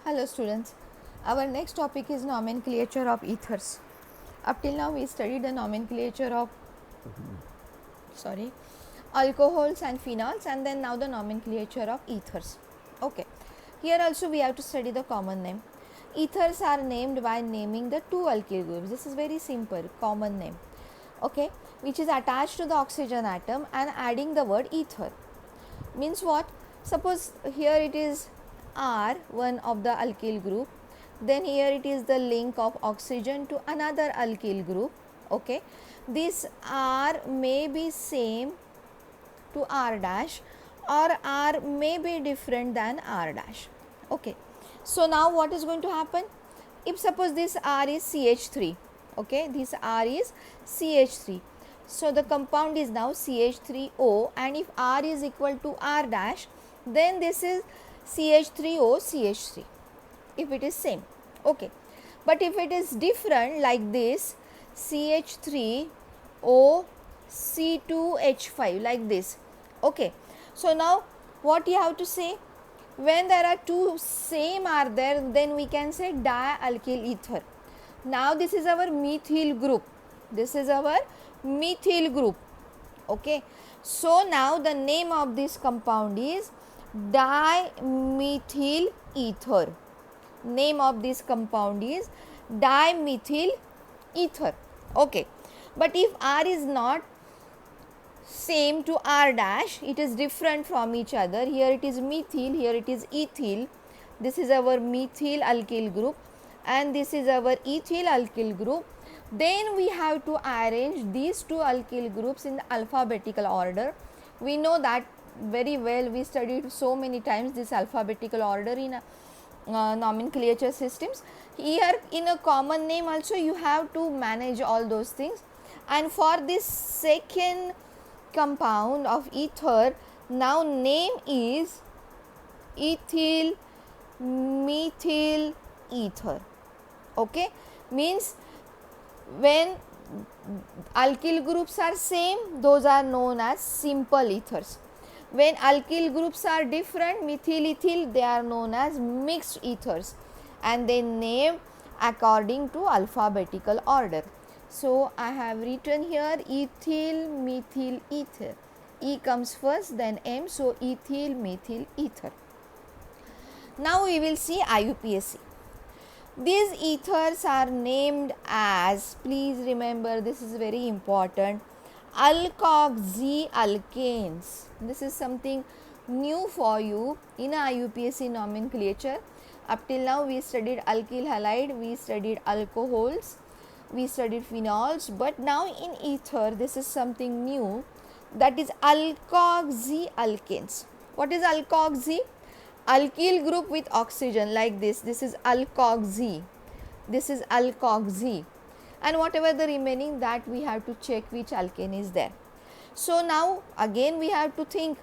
Hello students, our next topic is nomenclature of ethers. Up till now we studied the nomenclature of alcohols and phenols, and then now the nomenclature of ethers. Okay, here also we have to study the common name. Ethers are named by naming the two alkyl groups. This is very simple, common name. Okay, which is attached to the oxygen atom and adding the word ether. Means what? Suppose here it is R, one of the alkyl group, then here it is the link of oxygen to another alkyl group. Okay, this R may be same to R dash or R may be different than R dash. Okay, so now what is going to happen? If suppose this R is CH3, okay, this R is CH3, so the compound is now CH3O, and if R is equal to R dash, then this is CH3O CH3 if it is same. Okay, but if it is different like this, CH3O C2H5 like this. Okay, so now what you have to say? When there are two same are there, then we can say dialkyl ether. Now this is our methyl group. This is our methyl group. Okay, so now the name of this compound is dimethyl ether. Name of this compound is dimethyl ether. Okay, but if R is not same to R dash, it is different from each other. Here it is methyl, here it is ethyl. This is our methyl alkyl group and this is our ethyl alkyl group. Then we have to arrange these two alkyl groups in the alphabetical order. We know that very well, we studied so many times this alphabetical order in nomenclature systems. Here in a common name also you have to manage all those things. And for this second compound of ether, now name is ethyl methyl ether. Okay, means when alkyl groups are same, those are known as simple ethers. When alkyl groups are different, methyl ethyl, they are known as mixed ethers, and they name according to alphabetical order. So I have written here ethyl methyl ether. E comes first, then M, so ethyl methyl ether. Now we will see IUPAC. These ethers are named as, please remember this is very important, alkoxy alkanes. This is something new for you in IUPAC nomenclature. Up till now we studied alkyl halide, we studied alcohols, we studied phenols, but now in ether this is something new, that is alkoxy alkanes. What is alkoxy? Alkyl group with oxygen like this is alkoxy, this is alkoxy, and whatever the remaining, that we have to check which alkane is there. So now again we have to think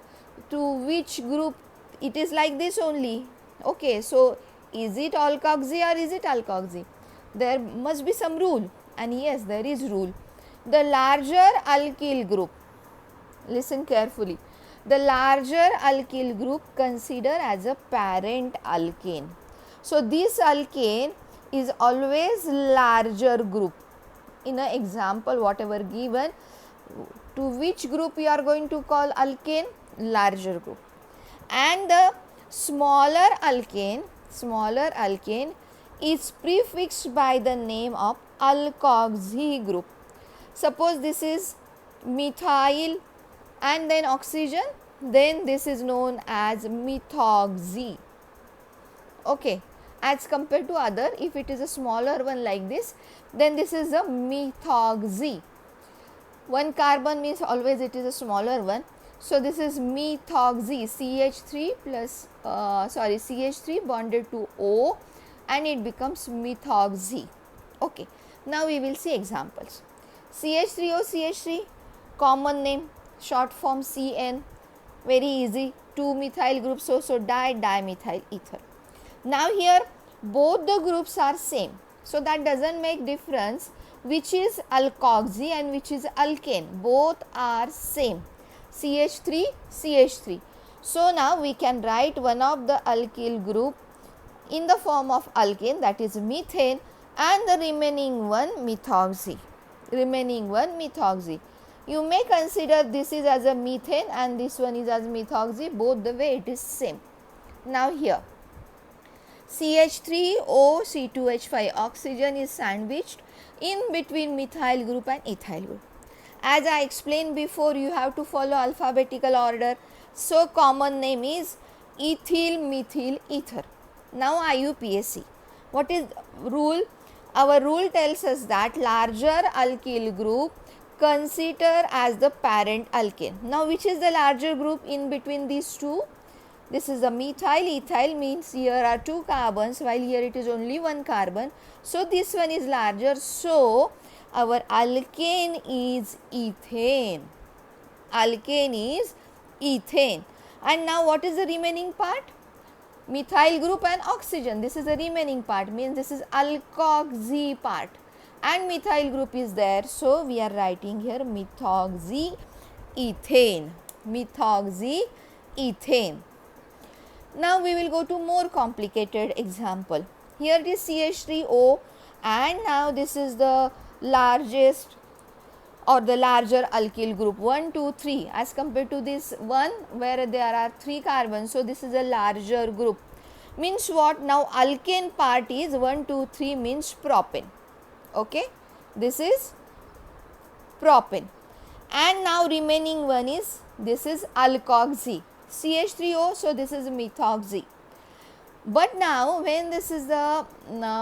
to which group it is like this only. Okay, so is it alkoxy or is it alkoxy? There must be some rule, and yes, there is rule. The larger alkyl group, listen carefully, the larger alkyl group consider as a parent alkane. So this alkane is always larger group. In an example whatever given, to which group you are going to call alkane? Larger group. And the smaller alkane is prefixed by the name of alkoxy group. Suppose this is methyl and then oxygen, then this is known as methoxy. Okay, as compared to other, if it is a smaller one like this, then this is a methoxy. One carbon means always it is a smaller one, so this is methoxy, CH3 plus CH3 bonded to O and it becomes methoxy. Okay, now we will see examples. CH3O CH3, common name, short form CN, very easy, 2 methyl groups, so dimethyl ether. Now here both the groups are same, so that doesn't make difference which is alkoxy and which is alkane, both are same, CH3 CH3. So now we can write one of the alkyl group in the form of alkane, that is methane, and the remaining one methoxy. You may consider this is as a methane and this one is as methoxy, both the way it is same. Now here CH3O C2H5 oxygen is sandwiched in between methyl group and ethyl group. As I explained before, you have to follow alphabetical order. So common name is ethyl methyl ether. Now IUPAC. What is rule? Our rule tells us that larger alkyl group consider as the parent alkane. Now which is the larger group in between these two? This is the methyl. Ethyl means here are two carbons while here it is only one carbon. So this one is larger. So our alkane is ethane. And now what is the remaining part? Methyl group and oxygen. This is the remaining part, means this is alkoxy part, and methyl group is there. So we are writing here methoxy ethane. Now we will go to more complicated example. Here it is CH3O, and now this is the largest or the larger alkyl group 1, 2, 3 as compared to this one where there are 3 carbons. So this is a larger group. Means what? Now alkane part is 1, 2, 3 means propane. Okay, this is propane, and now remaining one is, this is alkoxy, CH3O, so this is methoxy. But now when this is the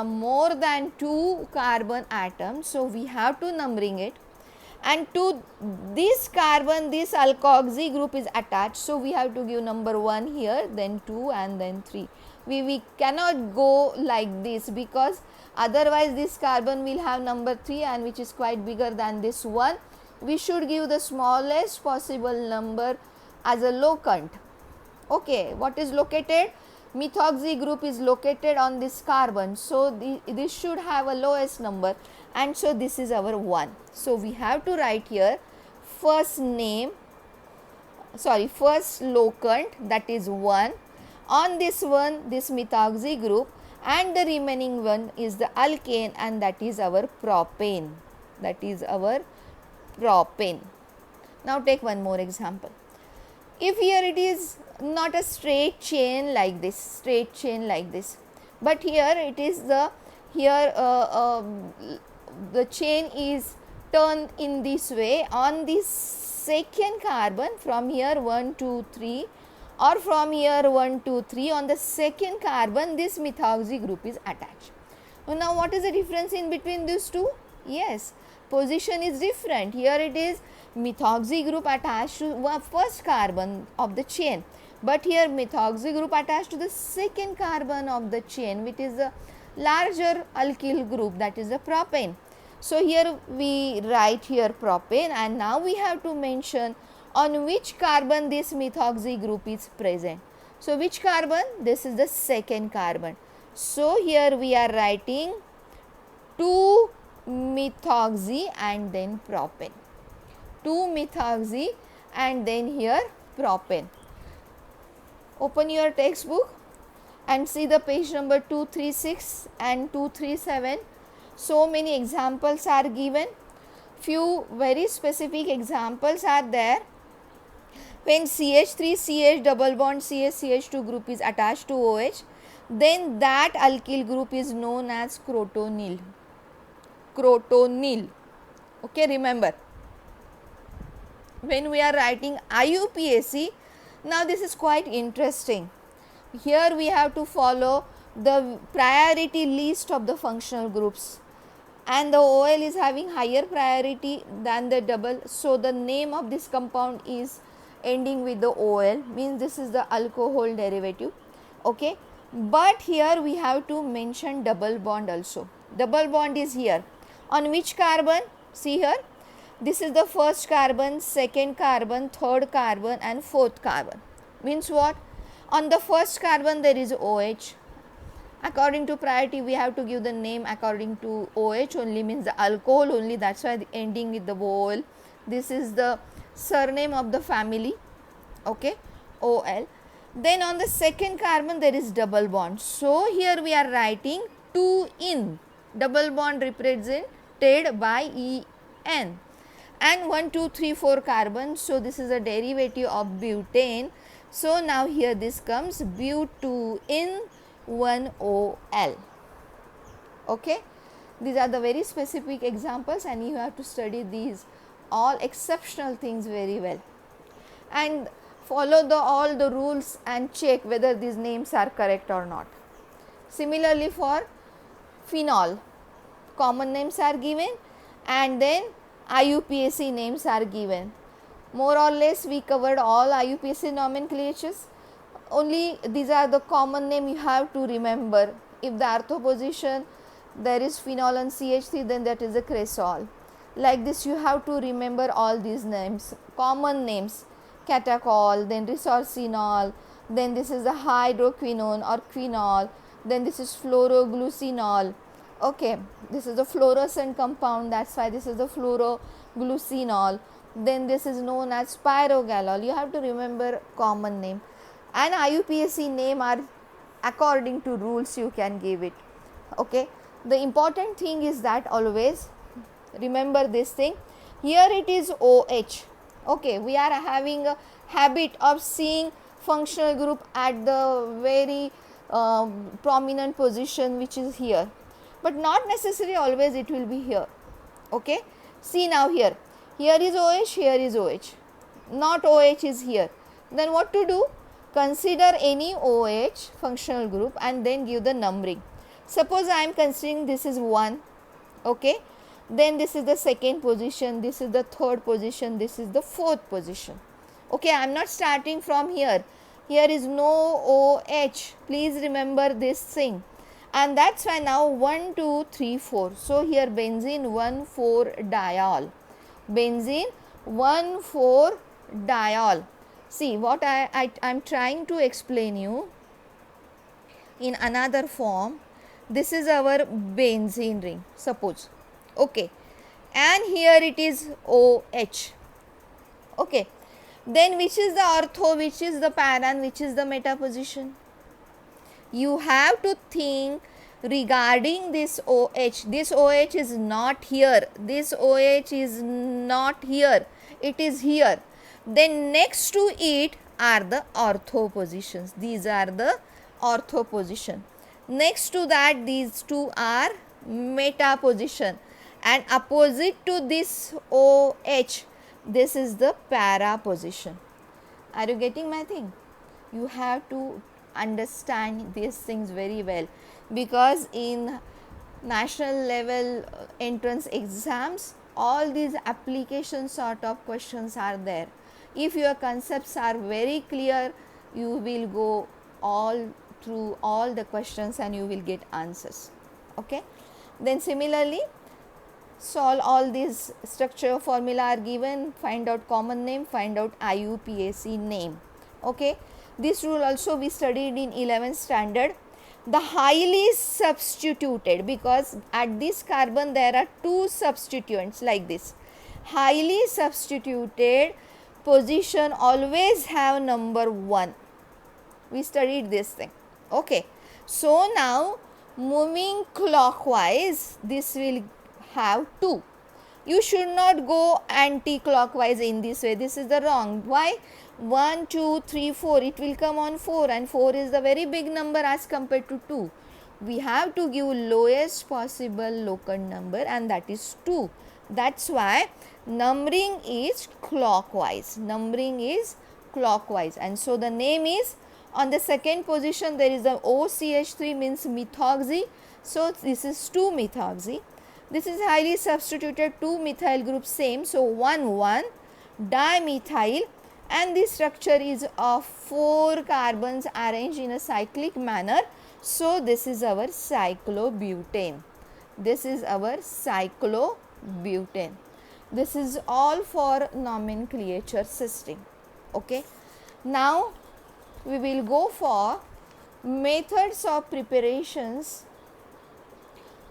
more than 2 carbon atoms, so we have to numbering it, and to this carbon this alkoxy group is attached, so we have to give number 1 here, then 2 and then 3. We cannot go like this, because otherwise this carbon will have number 3 and which is quite bigger than this one. We should give the smallest possible number as a locant. Okay, what is located? Methoxy group is located on this carbon, so this should have a lowest number, and so this is our 1. So we have to write here first locant, that is 1. On this one, this methoxy group, and the remaining one is the alkane, and that is our propane. Now take one more example. If here it is not a straight chain like this, but here it is the chain is turned in this way. On this second carbon, from here 1, 2, 3, or from here 1, 2, 3, on the second carbon this methoxy group is attached. Now what is the difference in between these two? Yes, position is different. Here it is methoxy group attached to first carbon of the chain, but here methoxy group attached to the second carbon of the chain, which is the larger alkyl group, that is the propane. So here we write here propane, and now we have to mention on which carbon this methoxy group is present. So which carbon? This is the second carbon. So here we are writing 2-methoxy and then propane. 2-methoxy and then here propane. Open your textbook and see the page number 236 and 237. So many examples are given. Few very specific examples are there. When CH3CH double bond CH2 group is attached to OH, then that alkyl group is known as crotonyl. Okay, remember. When we are writing IUPAC, now this is quite interesting. Here we have to follow the priority list of the functional groups, and the OL is having higher priority than the double. So the name of this compound is ending with the OL, means this is the alcohol derivative. Okay, but here we have to mention double bond also. Double bond is here. On which carbon? See here. This is the first carbon, second carbon, third carbon and fourth carbon. Means what? On the first carbon there is OH. According to priority we have to give the name according to OH only, means the alcohol only, that's why the ending with the OL. This is the surname of the family. Okay, OL. Then on the second carbon there is double bond. So here we are writing 2 in, double bond represented by En, and 1 2 3 4 carbon. So this is a derivative of butane. So now here this comes but2 in 1OL. Okay, these are the very specific examples, and you have to study these all exceptional things very well and follow all the rules and check whether these names are correct or not. Similarly for phenol, common names are given and then IUPAC names are given. More or less we covered all IUPAC nomenclatures. Only these are the common name you have to remember. If the ortho position there is phenol and CH3, then that is a cresol. Like this you have to remember all these names, common names, catechol, then resorcinol, then this is the hydroquinone or quinol, then this is fluoroglucinol. Okay, this is the fluorescent compound, that's why this is the fluoroglucinol. Then this is known as pyrogalol. You have to remember common name, and IUPAC name are according to rules you can give it. Okay, the important thing is that always remember this thing. Here it is OH. Okay, we are having a habit of seeing functional group at the very prominent position, which is here, but not necessarily always it will be here. Okay, see now here is OH, here is OH, not OH is here. Then what to do? Consider any OH functional group and then give the numbering. Suppose I am considering this is 1, okay, then this is the second position, this is the third position, this is the fourth position. Okay, I am not starting from here. Here is no OH. Please remember this thing. And that's why now 1, 2, 3, 4. So here benzene 1,4-diol. Benzene 1,4-diol. See what I am trying to explain you in another form. This is our benzene ring, suppose. Okay, and here it is OH. Okay, then which is the ortho, which is the para, and which is the meta position? You have to think regarding this OH. This OH is not here, this OH is not here, it is here. Then next to it are the ortho positions. These are the ortho position. Next to that these two are meta position, and opposite to this OH this is the para position. Are you getting my thing? You have to understand these things very well, because in national level entrance exams all these application sort of questions are there. If your concepts are very clear, you will go all through all the questions and you will get answers. Okay, then similarly solve all these structure formula are given, find out common name, find out IUPAC name. Okay, this rule also we studied in 11th standard. The highly substituted, because at this carbon there are two substituents like this, highly substituted position always have number 1. We studied this thing. Okay, so now moving clockwise this will have 2. You should not go anti-clockwise in this way, this is the wrong. Why? 1 2 3 4, it will come on 4, and 4 is the very big number as compared to 2. We have to give lowest possible locant number, and that is 2. That's why numbering is clockwise, numbering is clockwise. And so the name is, on the second position there is a OCH3 means methoxy, so this is 2-methoxy. This is highly substituted 2 methyl group same, so 1,1 dimethyl, and this structure is of 4 carbons arranged in a cyclic manner. So this is our cyclobutane. This is our cyclobutane. This is all for nomenclature system. Okay. Now we will go for methods of preparations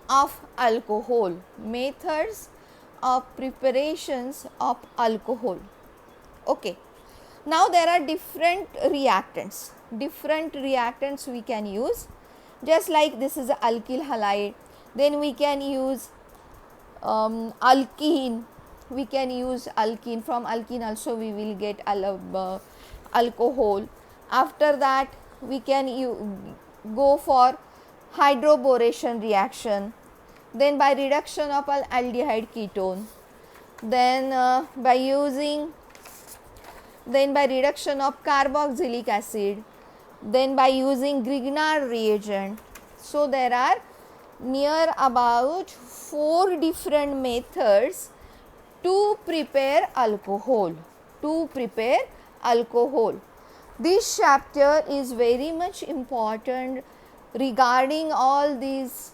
of alcohol. Methods of preparations of alcohol. Okay. Now there are different reactants. different reactants we can use. Just like this is a alkyl halide, then we can use alkene, we can use alkene. From alkene also we will get alcohol. After that we can go for hydroboration reaction, then by reduction of aldehyde ketone, then by reduction of carboxylic acid, then by using Grignard reagent. So there are near about 4 different methods to prepare alcohol. This chapter is very much important regarding all these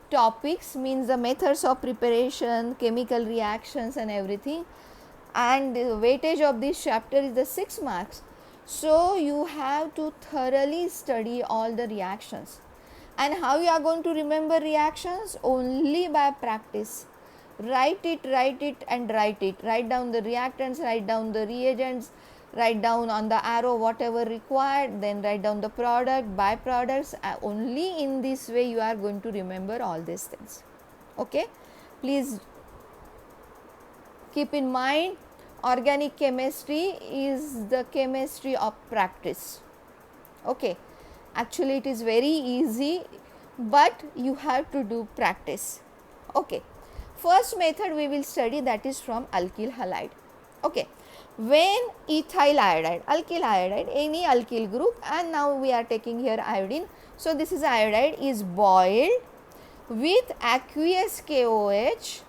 topics, means the methods of preparation, chemical reactions and everything, and the weightage of this chapter is the 6 marks. So you have to thoroughly study all the reactions. And how you are going to remember reactions? Only by practice. Write it and write it. Write down the reactants, write down the reagents, write down on the arrow whatever required, then write down the product, byproducts. Only in this way you are going to remember all these things. Okay, please keep in mind, organic chemistry is the chemistry of practice. Okay, actually it is very easy, but you have to do practice. Okay, first method we will study, that is from alkyl halide. Okay, when ethyl iodide, alkyl iodide, any alkyl group, and now we are taking here iodine. So this is iodide is boiled with aqueous KOH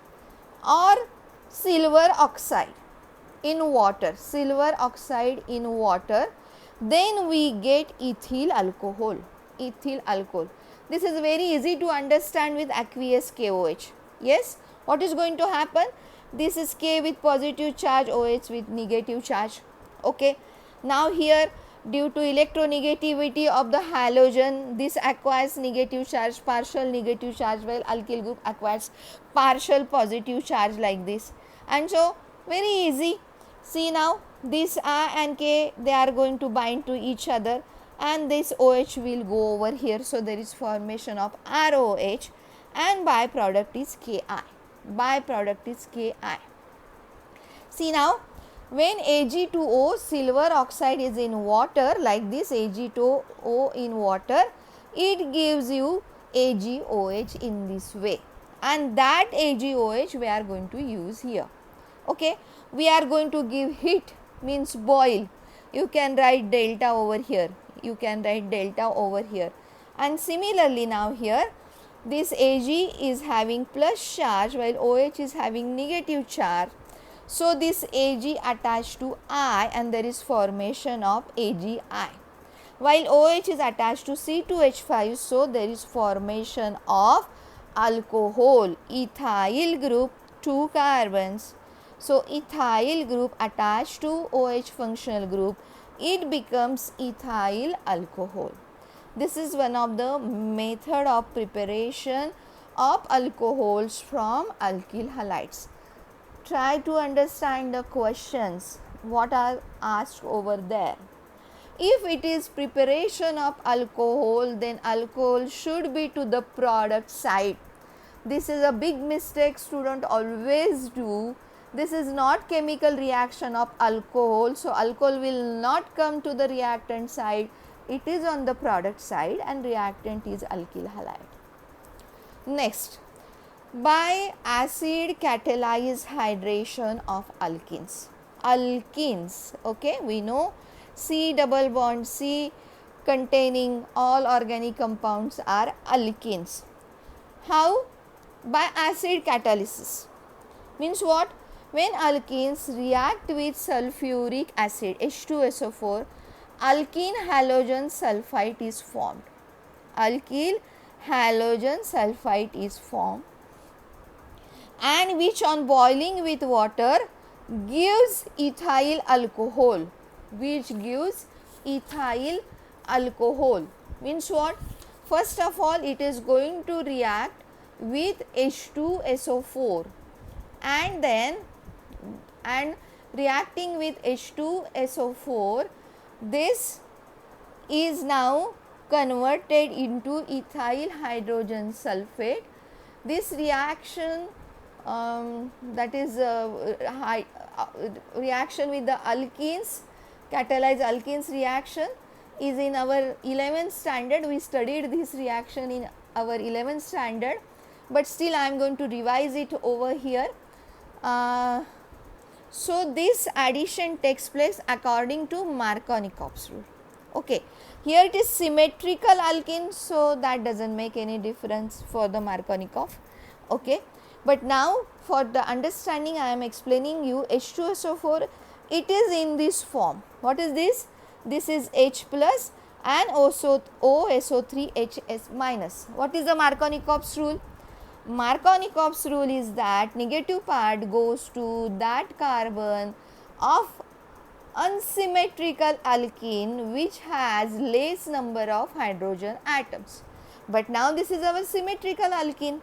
or silver oxide in water, then we get ethyl alcohol. This is very easy to understand with aqueous KOH. Yes, what is going to happen? This is K with positive charge, OH with negative charge. Okay, now here due to electronegativity of the halogen, this acquires negative charge, partial negative charge, while alkyl group acquires partial positive charge like this. And so very easy. See now, this A and K, they are going to bind to each other, and this OH will go over here. So there is formation of ROH, and byproduct is Ki. See now, when Ag2O, silver oxide, is in water like this, Ag2O in water, it gives you AgOH in this way, and that AgOH we are going to use here. Okay, we are going to give heat, means boil. You can write delta over here, and similarly now here this Ag is having plus charge while OH is having negative charge. So this Ag attached to I, and there is formation of AgI, while OH is attached to C2H5, so there is formation of alcohol, ethyl group, 2 carbons. So ethyl group attached to OH functional group, it becomes ethyl alcohol. This is one of the method of preparation of alcohols from alkyl halides. Try to understand the questions what are asked over there. If it is preparation of alcohol, then alcohol should be to the product side. This is a big mistake student always do. This is not chemical reaction of alcohol, so alcohol will not come to the reactant side. It is on the product side, and reactant is alkyl halide. Next, by acid catalyzed hydration of alkenes. Okay, we know C double bond C containing all organic compounds are alkenes. How? By acid catalysis. Means what? When alkenes react with sulfuric acid H2SO4, alkene halogen sulfite is formed. And which on boiling with water gives ethyl alcohol. Means what? First of all, it is going to react with H2SO4, and reacting with H2SO4, this is now converted into ethyl hydrogen sulfate. This reaction, that is reaction with the alkenes, catalyzed alkenes reaction, is in our 11th standard. We studied this reaction in our 11th standard, but still I am going to revise it over here. So this addition takes place according to Markovnikov's rule. Okay, here it is symmetrical alkene, so that doesn't make any difference for the Markovnikov. Okay, but now for the understanding I am explaining you H2SO4, it is in this form. What is this? This is H plus and OSO3HS minus. What is the Markovnikov's rule? Markovnikov's rule is that negative part goes to that carbon of unsymmetrical alkene which has less number of hydrogen atoms. But now this is our symmetrical alkene.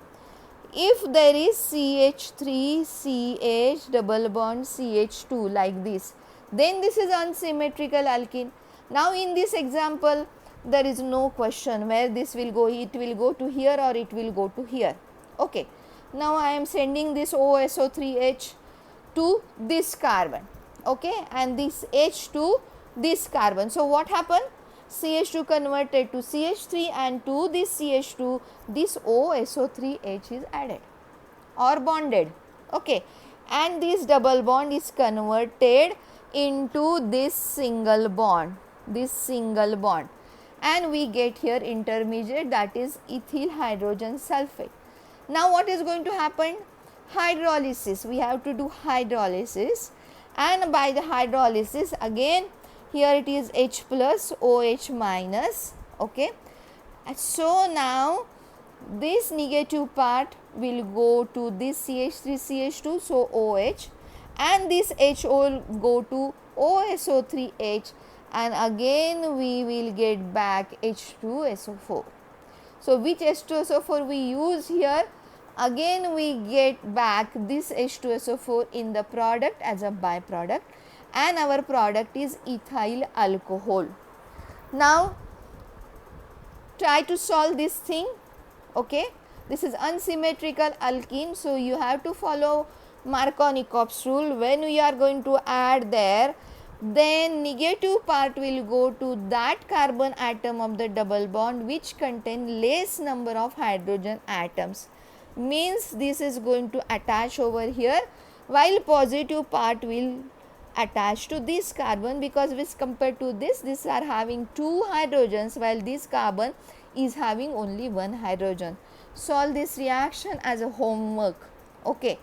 If there is CH3, CH double bond CH2 like this, then this is unsymmetrical alkene. Now in this example, there is no question where this will go, it will go to here or it will go to here. Okay, now I am sending this OSO3H to this carbon, okay, and this H to this carbon. So what happened? CH2 converted to CH3 and to this CH2 this OSO3H is added or bonded, okay, and this double bond is converted into this single bond, and we get here intermediate, that is ethyl hydrogen sulfate. Now what is going to happen? Hydrolysis, we have to do hydrolysis, and by the hydrolysis again here it is H plus OH minus, okay. So now this negative part will go to this CH3 CH2, so OH, and this H will go to OSO3H, and again we will get back H2SO4. So which H2SO4 we use here? Again we get back this H2SO4 in the product as a byproduct, and our product is ethyl alcohol. Now try to solve this thing, okay. This is unsymmetrical alkene, so you have to follow Markovnikov's rule. When we are going to add there, then negative part will go to that carbon atom of the double bond which contain less number of hydrogen atoms, means this is going to attach over here, while positive part will attach to this carbon, because with compared to this, these are having 2 hydrogens while this carbon is having only 1 hydrogen. Solve this reaction as a homework, okay,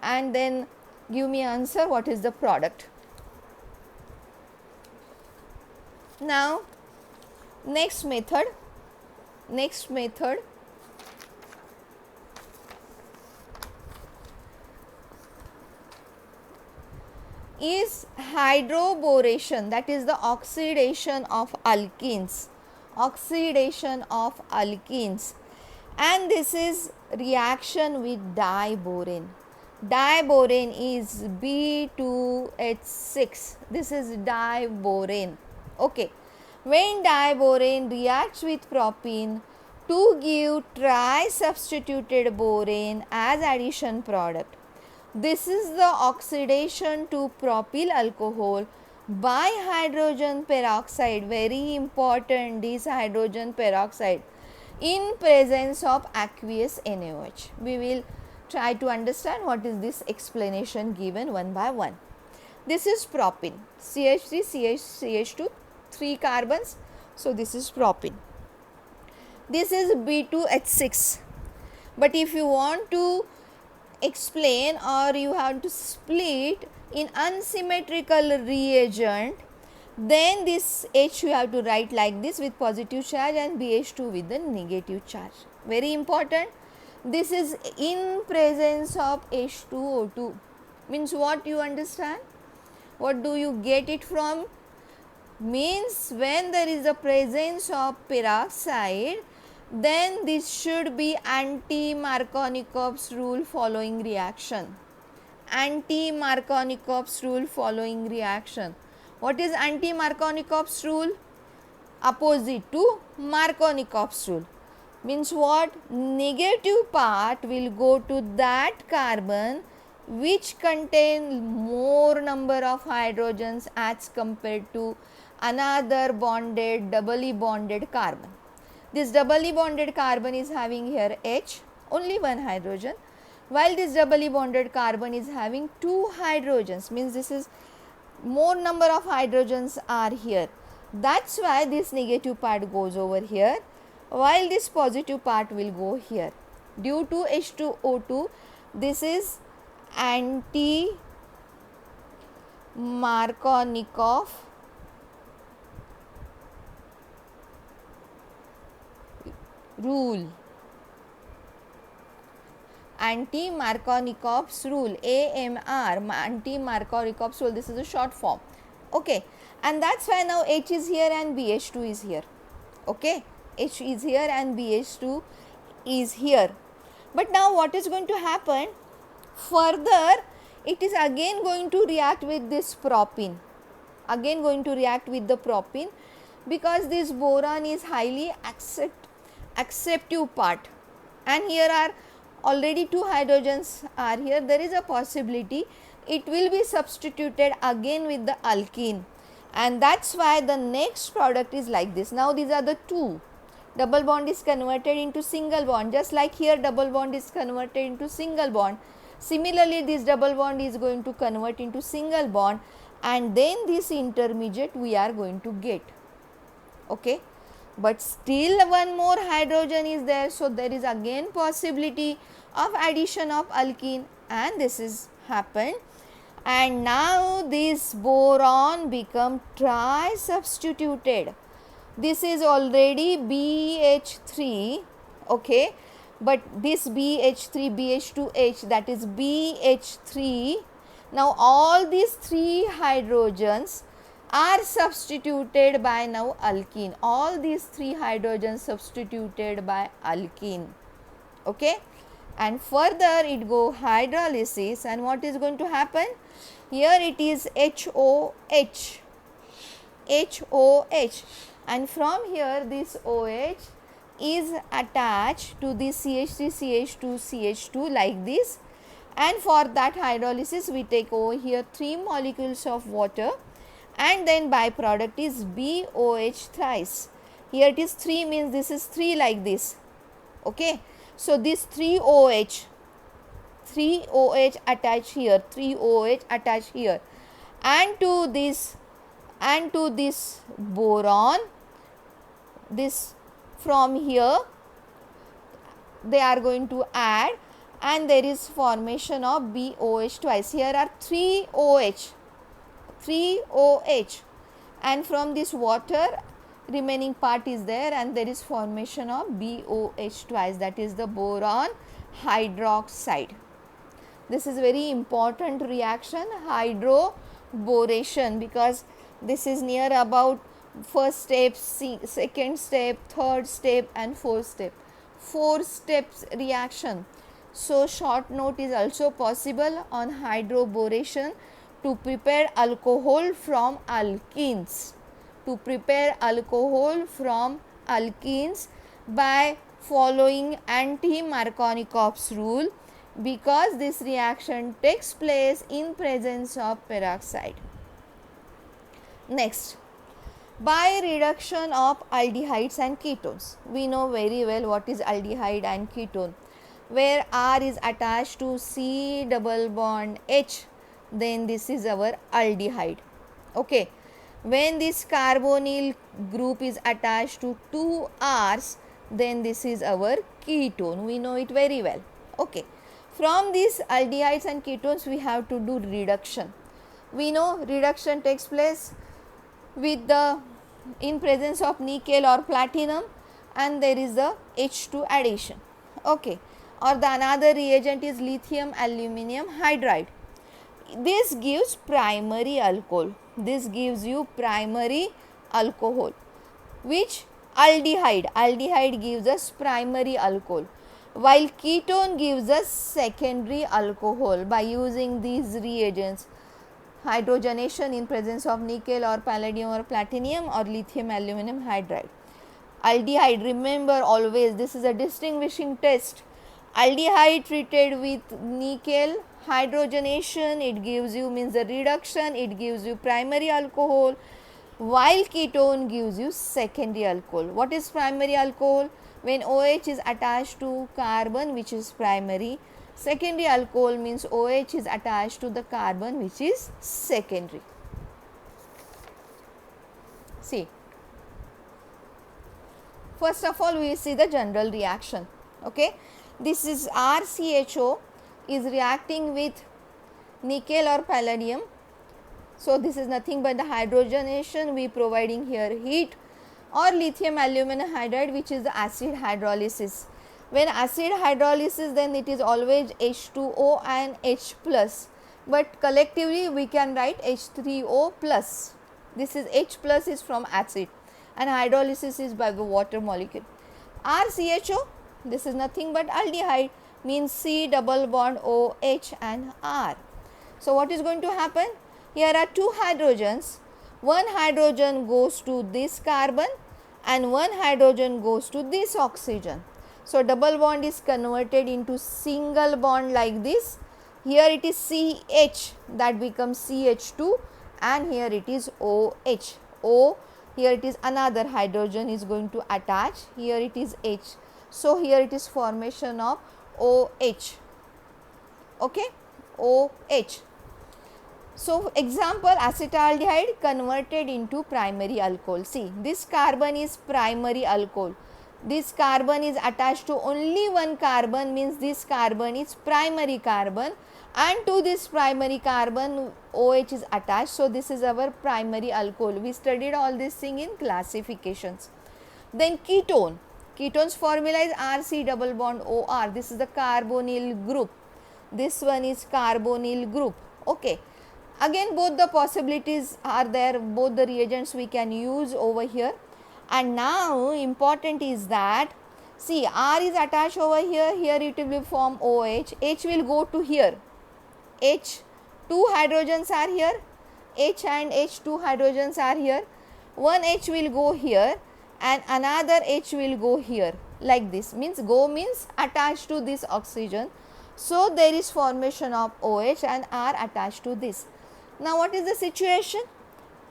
and then give me answer what is the product. Now next method is hydroboration, that is the oxidation of alkenes, and this is reaction with diborane. Diborane is B2H6, this is diborane, okay. When diborane reacts with propene to give tri-substituted borane as addition product, this is the oxidation to propyl alcohol by hydrogen peroxide, very important, this hydrogen peroxide, in presence of aqueous NaOH. We will try to understand what is this explanation given one by one. This is propene, CH3, CH2, 3 carbons, so this is propene. This is B2H6, but if you want to explain or you have to split in unsymmetrical reagent, then this H you have to write like this with positive charge and BH2 with the negative charge. Very important. This is in presence of H2O2. Means what you understand? What do you get it from? Means when there is a presence of peroxide, then this should be anti-Markovnikov's rule following reaction. Anti-Markovnikov's rule following reaction. What is anti-Markovnikov's rule? opposite to Markovnikov's rule. Means what? Negative part will go to that carbon which contain more number of hydrogens as compared to another bonded, doubly bonded carbon. This doubly bonded carbon is having here H, only one hydrogen, while this doubly bonded carbon is having two hydrogens, means this is more number of hydrogens are here. That's why this negative part goes over here, while this positive part will go here. Due to H2O2, this is anti-Markovnikov rule. Anti-Markovnikov's rule, AMR, anti-Markovnikov's rule, this is a short form. Okay, and that's why now H is here and BH2 is here. Okay, H is here and BH2 is here. But now what is going to happen? Further, it is again going to react with this propene. Again going to react with the propene, because this boron is highly acceptive part, and here are already two hydrogens are here. There is a possibility it will be substituted again with the alkene, and that's why the next product is like this. Now these are the two. Double bond is converted into single bond, just like here double bond is converted into single bond. Similarly, this double bond is going to convert into single bond, and then this intermediate we are going to get. Okay, but still one more hydrogen is there, so there is again possibility of addition of alkene, and this is happened, and now this boron become tri-substituted. This is already BH3, okay, but this BH3, BH2H, that is BH3. Now all these three hydrogens are substituted by now alkene. All these three hydrogens substituted by alkene. Okay, and further it go hydrolysis, and what is going to happen? Here it is HOH, HOH, and from here this OH is attached to this CH3CH2CH2 like this, and for that hydrolysis we take over here 3 molecules of water, and then byproduct is BOH thrice. Here it is 3, means this is 3 like this. Okay, so this 3OH attached here, 3OH attached here, and to this boron, this from here they are going to add, and there is formation of BOH twice. Here are 3 OH, and from this water remaining part is there, and there is formation of BOH twice, that is the boron hydroxide. This is very important reaction, hydroboration, because this is near about first step, second step, third step and fourth step. 4 steps reaction. So short note is also possible on hydroboration to prepare alcohol from alkenes. To prepare alcohol from alkenes by following anti-Markovnikov's rule, because this reaction takes place in presence of peroxide. Next, by reduction of aldehydes and ketones. We know very well what is aldehyde and ketone. Where R is attached to C double bond H, then this is our aldehyde. Okay, when this carbonyl group is attached to 2 R's, then this is our ketone. We know it very well. Okay, from these aldehydes and ketones we have to do reduction. We know reduction takes place with the in presence of nickel or platinum, and there is the H2 addition. Okay, or the another reagent is lithium aluminum hydride. This gives primary alcohol. This gives you primary alcohol, which aldehyde gives us primary alcohol, while ketone gives us secondary alcohol by using these reagents. hydrogenation in presence of nickel or palladium or platinum or lithium aluminum hydride. Aldehyde, remember always this is a distinguishing test. Aldehyde treated with nickel hydrogenation, it gives you means the reduction, it gives you primary alcohol, while ketone gives you secondary alcohol. What is primary alcohol? When OH is attached to carbon which is primary. Secondary alcohol means OH is attached to the carbon which is secondary. See, first of all we will see the general reaction. Okay, this is RCHO is reacting with nickel or palladium. So, this is nothing but the hydrogenation, we providing here heat, or lithium aluminum hydride which is the acid hydrolysis. When acid hydrolysis, then it is always H2O and H plus, but collectively we can write H3O plus. This is H plus is from acid and hydrolysis is by the water molecule. RCHO, this is nothing but aldehyde, means C double bond OH and R. So, what is going to happen? Here are two hydrogens, one hydrogen goes to this carbon and one hydrogen goes to this oxygen. So, double bond is converted into single bond like this. Here it is CH, that becomes CH2, and here it is OH. O, here it is another hydrogen is going to attach, here it is H. So, here it is formation of OH, okay, OH. So, example acetaldehyde converted into primary alcohol. See, this carbon is primary alcohol. This carbon is attached to only one carbon, means this carbon is primary carbon, and to this primary carbon OH is attached. So, this is our primary alcohol. We studied all this thing in classifications. Then ketone. Ketone's formula is RC double bond OR. This is the carbonyl group. This one is carbonyl group. Okay. Again, both the possibilities are there, both the reagents we can use over here. And now important is that, see, R is attached over here, here it will form OH, H will go to here, H, two hydrogens are here, H and H, two hydrogens are here, one H will go here and another H will go here, like this, means go means attached to this oxygen. So, there is formation of OH and R attached to this. Now, what is the situation?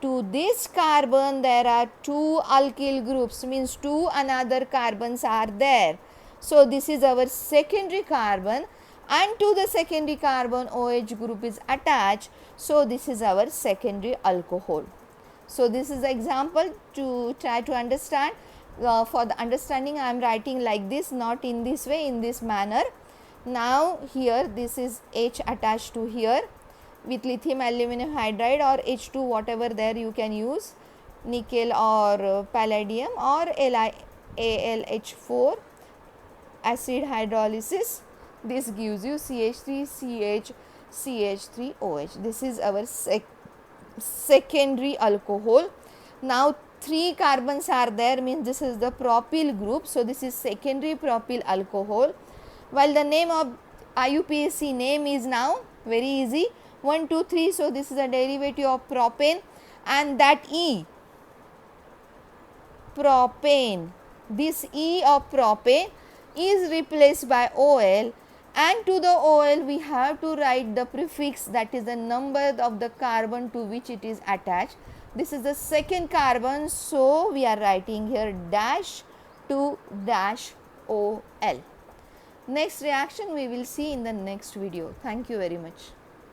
To this carbon there are two alkyl groups, means two another carbons are there. So, this is our secondary carbon, and to the secondary carbon OH group is attached. So, this is our secondary alcohol. So, this is the example to try to understand. For the understanding I am writing like this, not in this way, in this manner. Now, here this is H attached to here with lithium aluminum hydride or H2, whatever there you can use, nickel or palladium, or AlH4 acid hydrolysis. This gives you CH3CH CH3OH. This is our secondary alcohol. Now, 3 carbons are there, means this is the propyl group. So, this is secondary propyl alcohol, while the name of IUPAC name is now very easy, 1, 2, 3. So, this is a derivative of propane, and that E, propane, this E of propane is replaced by OL, and to the OL we have to write the prefix, that is the number of the carbon to which it is attached. This is the second carbon, so we are writing here dash to dash OL. Next reaction we will see in the next video. Thank you very much.